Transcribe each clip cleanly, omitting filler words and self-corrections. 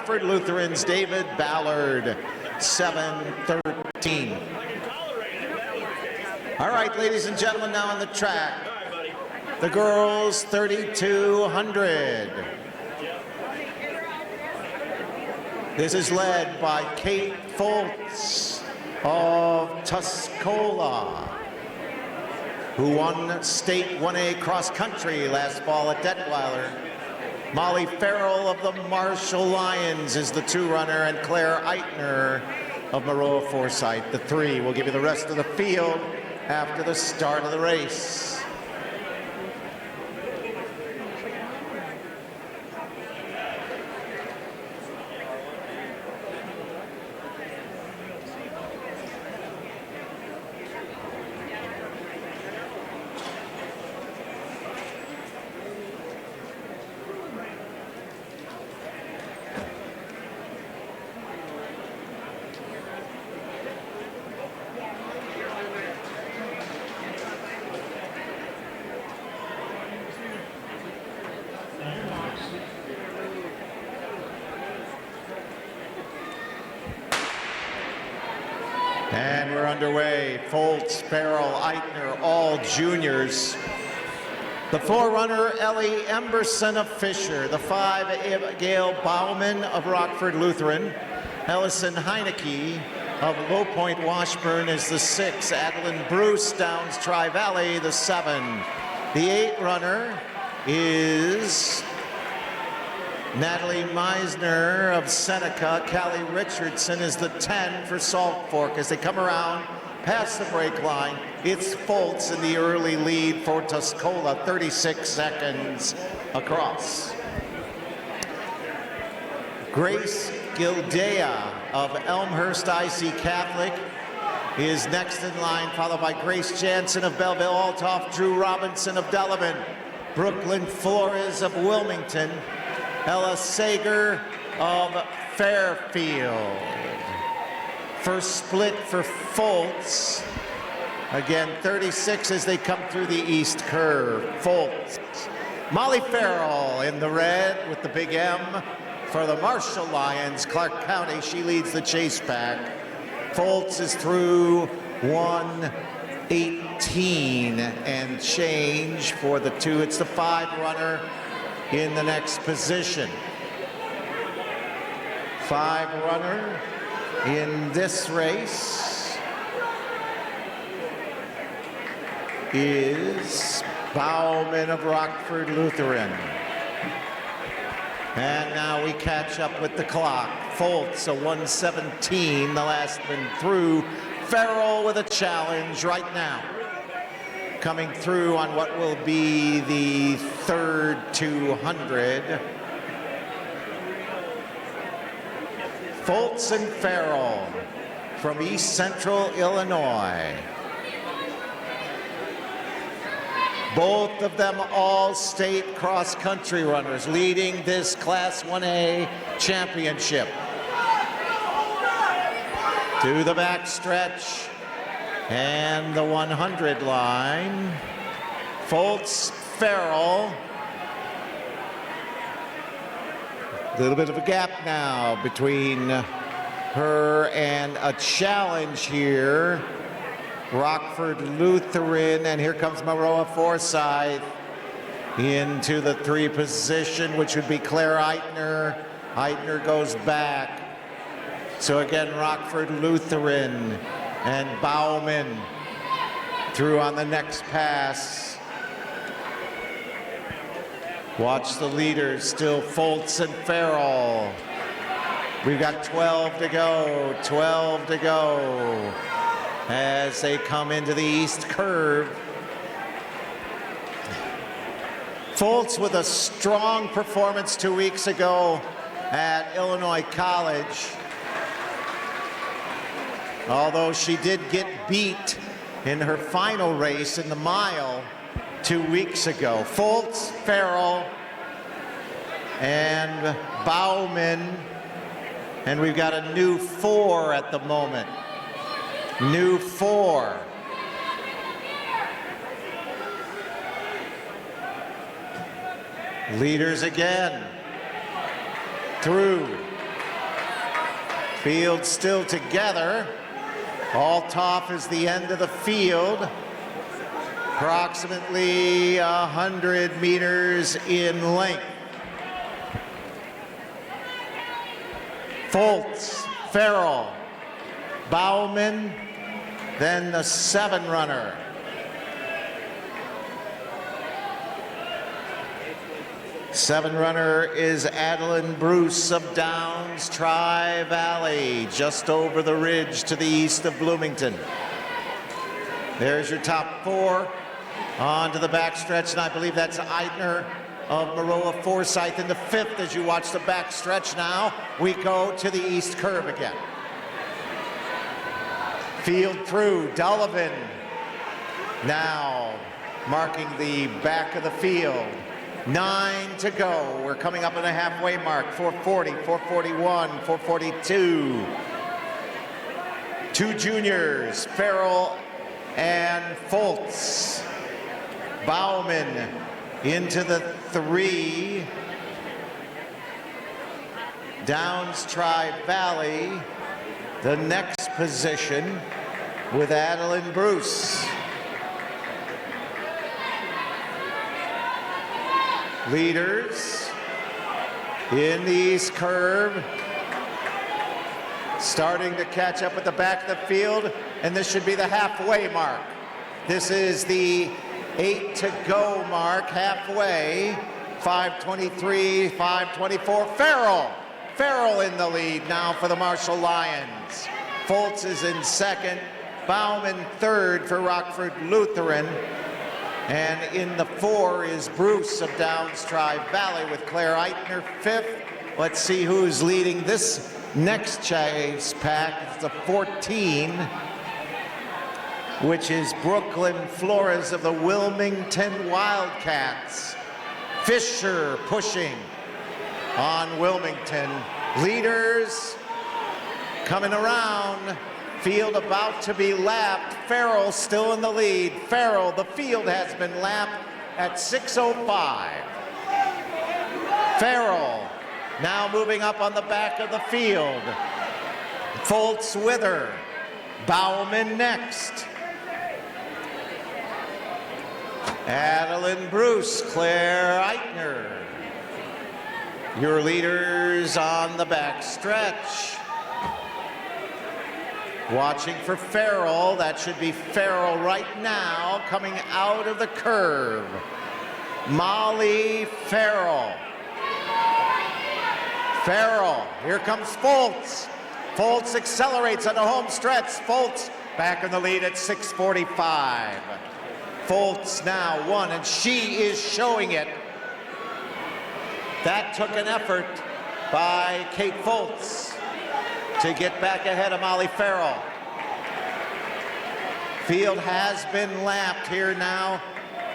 Rockford Lutheran's David Ballard, 7:13. All right, ladies and gentlemen, now on the track, the girls 3,200. This is led by Kate Foltz of Tuscola, who won state 1A cross country last fall at Detweiler. Molly Farrell of the Marshall Lions is the 2 runner, and Claire Eitner of Maroa Forsyth, the 3. We'll give you the rest of the field after the start of the race. And we're underway. Foltz, Farrell, Eitner, all juniors. The 4 runner, Ellie Emberson of Fisher. The 5, Gail Bauman of Rockford Lutheran. Ellison Heineke of Low Point Washburn is the 6. Adeline Bruce, Downs Tri-Valley, the 7. The 8 runner is Natalie Meisner of Seneca. Callie Richardson is the 10 for Salt Fork. As they come around past the break line, it's Foltz in the early lead for Tuscola, 36 seconds across. Grace Gildea of Elmhurst IC Catholic is next in line, followed by Grace Jansen of Belleville Altoff, Drew Robinson of Delavan, Brooklyn Flores of Wilmington, Ella Sager of Fairfield. First split for Foltz. Again, 36 as they come through the east curve. Foltz. Molly Farrell in the red with the big M for the Marshall Lions. Clark County, she leads the chase pack. Foltz is through 1:18 and change for the 2. It's the 5 runner in the next position. 5 runner in this race is Bauman of Rockford Lutheran. And now we catch up with the clock. Foltz, a 1:17, the last one through. Farrell with a challenge right now. Coming through on what will be the 3rd 200. Foltz and Farrell from East Central Illinois. Both of them all-state cross-country runners leading this Class 1A championship. To the back stretch and the 100 line. Foltz, Farrell. A little bit of a gap now between her and a challenge here. Rockford Lutheran, and here comes Maroa Forsyth into the 3 position, which would be Claire Eitner. Eitner goes back. So again, Rockford Lutheran and Bauman through on the next pass. Watch the leaders, still Foltz and Farrell. We've got 12 to go, 12 to go as they come into the east curve. Foltz with a strong performance 2 weeks ago at Illinois College. Although she did get beat in her final race in the mile 2 weeks ago. Foltz, Farrell, and Bauman. And we've got a new 4 at the moment. New 4. Leaders again. Through. Field still together. Althoff is the end of the field. Approximately 100 meters in length. Foltz, Farrell, Bauman, then the 7 runner. Seven runner is Adeline Bruce of Downs Tri-Valley, just over the ridge to the east of Bloomington. There's your top 4 on to the backstretch, and I believe that's Eidner of Maroa Forsyth in the 5th. As you watch the backstretch now, we go to the east curve again. Field through, Delavan now marking the back of the field. 9 to go. We're coming up on the halfway mark. 440, 441, 442. 2 juniors, Farrell and Foltz. Bauman into the 3. Downs Tri-Valley, the next position with Adeline Bruce. Leaders in the east curve, starting to catch up at the back of the field, and this should be the halfway mark. This is the 8 to go mark, halfway. 5:23, 5:24. Farrell in the lead now for the Marshall Lions. Foltz is in second, Bauman third for Rockford Lutheran. And in the 4 is Bruce of Downs Tri-Valley with Claire Eitner 5th. Let's see who's leading this next chase pack. It's the 14, which is Brooklyn Flores of the Wilmington Wildcats. Fisher pushing on Wilmington. Leaders coming around. Field about to be lapped. Farrell still in the lead. Farrell, the field has been lapped at 6:05. Farrell now moving up on the back of the field. Foltz with her. Bauman next. Adeline Bruce, Claire Eitner. Your leaders on the back stretch. Watching for Farrell, that should be Farrell right now, coming out of the curve. Molly Farrell. Farrell, here comes Foltz. Foltz accelerates on the home stretch. Foltz back in the lead at 6:45. Foltz now 1, and she is showing it. That took an effort by Kate Foltz to get back ahead of Molly Farrell. Field has been lapped. Here now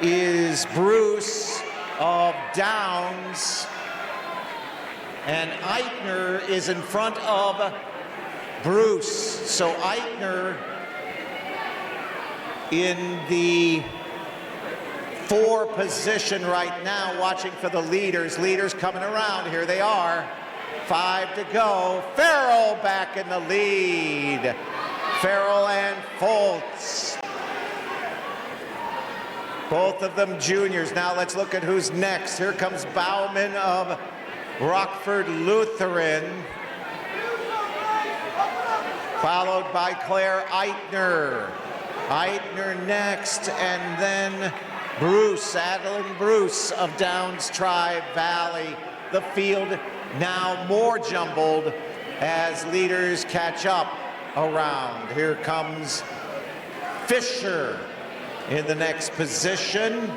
is Bruce of Downs, and Eitner is in front of Bruce. So Eitner in the 4 position right now, watching for the leaders. Leaders coming around. Here they are. 5 to go. Farrell back in the lead. Farrell and Foltz. Both of them juniors. Now let's look at who's next. Here comes Bauman of Rockford Lutheran, followed by Claire Eitner. Eitner next, and then Bruce, Adeline Bruce of Downs Tri-Valley. The field now more jumbled as leaders catch up around. Here comes Fisher in the next position,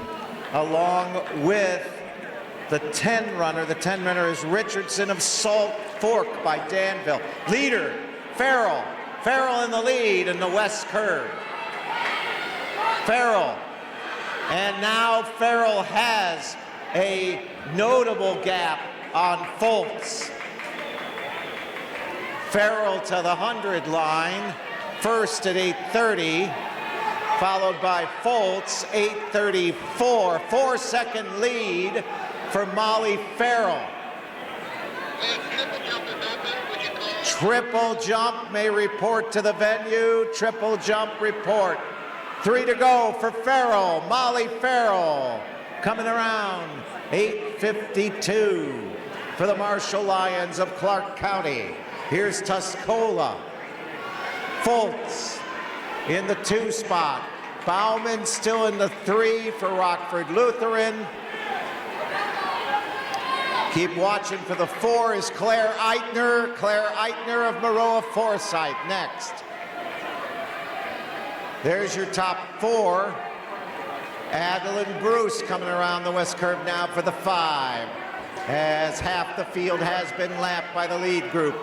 along with the 10 runner. The 10 runner is Richardson of Salt Fork by Danville. Leader, Farrell. Farrell in the lead in the west curve. Farrell. And now Farrell has a notable gap on Foltz. Farrell to the 100 line, first at 8:30, followed by Foltz, 8:34. 4-second lead for Molly Farrell. Triple jump may report to the venue. Triple jump report. 3 to go for Farrell, Molly Farrell. Coming around, 8:52 for the Marshall Lions of Clark County. Here's Tuscola. Foltz in the 2 spot. Bauman still in the 3 for Rockford Lutheran. Keep watching for the 4 is Claire Eitner. Claire Eitner of Maroa Forsyth next. There's your top 4. Adeline Bruce coming around the west curve now for the 5, as half the field has been lapped by the lead group.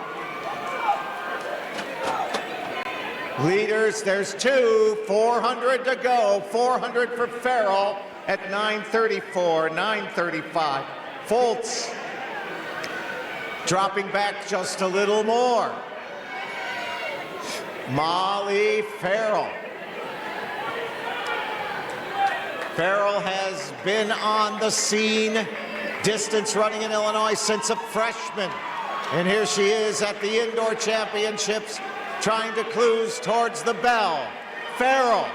Leaders, there's 2, 400 to go. 400 for Farrell at 9:34, 9:35. Foltz dropping back just a little more. Molly Farrell. Farrell has been on the scene, distance running in Illinois since a freshman. And here she is at the indoor championships, trying to cruise towards the bell. Farrell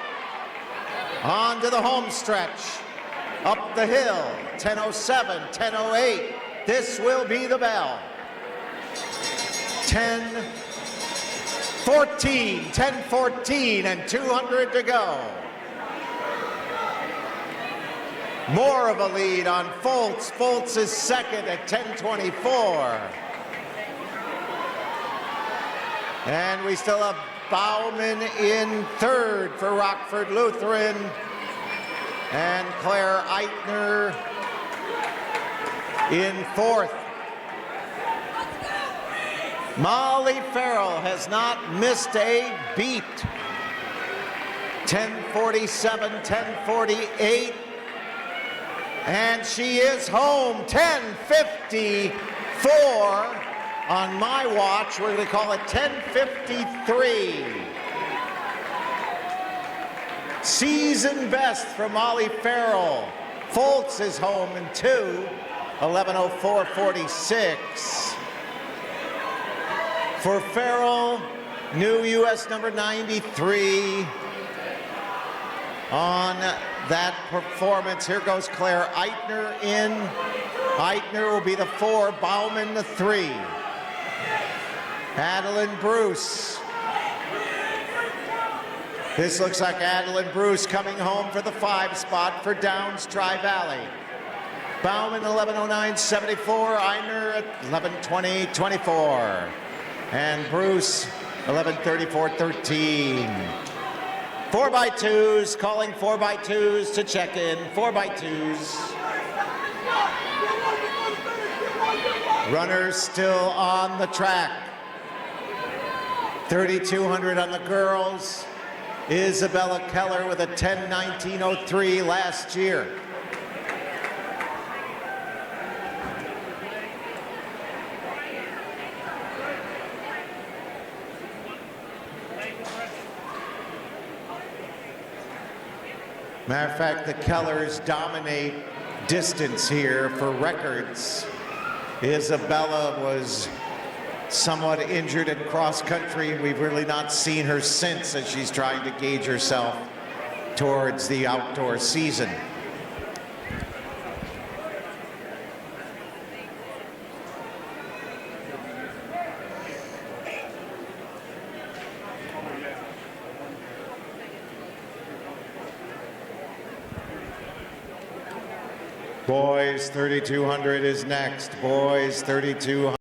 on to the home stretch. Up the hill, 10:07, 10:08. This will be the bell. 10:14, 10:14, and 200 to go. More of a lead on Foltz. Foltz is second at 10:24. And we still have Bauman in 3rd for Rockford Lutheran. And Claire Eitner in 4th. Molly Farrell has not missed a beat. 10:47, 10:48. And she is home, 10:54. On my watch, we're going to call it 10:53. Season best for Molly Farrell. Foltz is home in 2, 11:04.46. For Farrell, new U.S. number 93 on that performance. Here goes Claire Eitner in. Eitner will be the 4, Bauman the 3. Adeline Bruce. This looks like Adeline Bruce coming home for the 5 spot for Downs Tri-Valley. Bauman 11:09.74, Eitner at 11:20.24. And Bruce 11:34.13. 4x2s, calling 4x2s to check in. 4x2s. Runners still on the track. 3,200 on the girls. Isabella Keller with a 10:19.03 last year. Matter of fact, the Kellers dominate distance here for records. Isabella was somewhat injured in cross country. We've really not seen her since, as she's trying to gauge herself towards the outdoor season. Boys 3,200 is next. Boys 3,200.